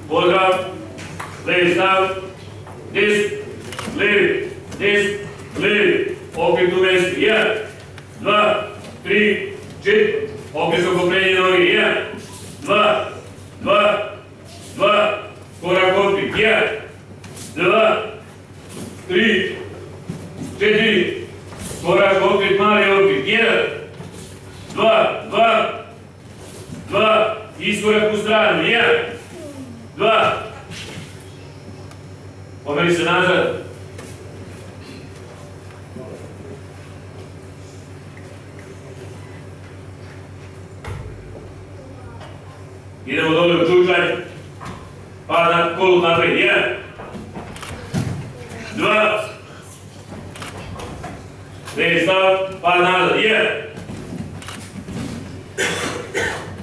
Pozdrav, levi stav, disk, levi, okret u mestu, 1, 2, 3, 4, okret okrepljenje noge, 1, 2, 2, 2, korak okret, 1, 2, 3, 4, korak okret, mali okret, 1, 2, 2, 2, iskorak u stranu, 1, 2, pomeri se nazad, idemo dole u čučanj, pad na kolu napred, 1, 2, levi stav, pad nazad, 1,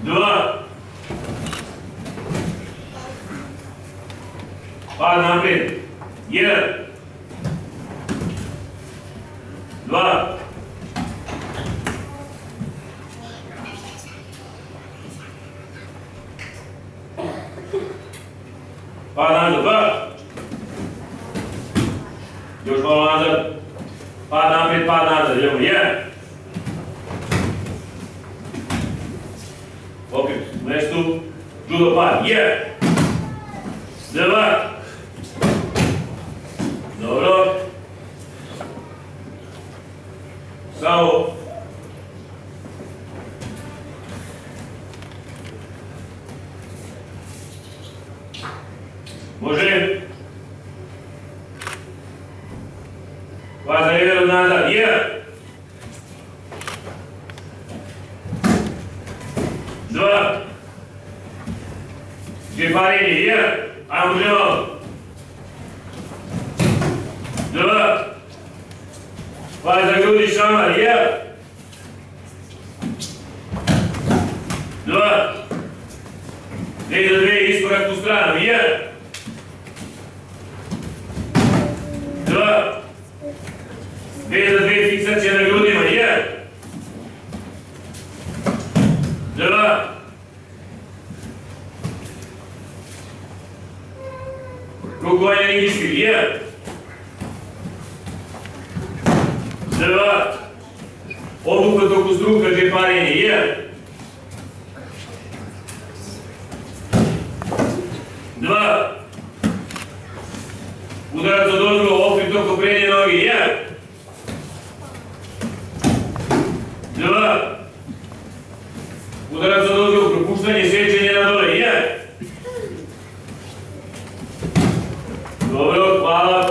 2, pad napred, 1, 2, pad nazad, 2, još malo nazad, pad napred, pad nazad, idemo, 1, okret u mestu, judo pad, 1, 2, dobro, samo, može, vas na jedan nazad, 1, 2, džeparenje, 1, ajmo želo, 2, vas za grudi šamar, 1, 2, 2 za 2, iskorak u stranu, 1, 2, 2 za 2, fiksacija na grudima, 1, 2, rukovanje nigiški, 1, 2, obuhvat oko struka, džeparenje, 1, 2, udarac od ozgo, okret oko prednje noge, 1, 2, udarac od ozgo, propuštanje, sečenje na dole, 1, dobro, hvala,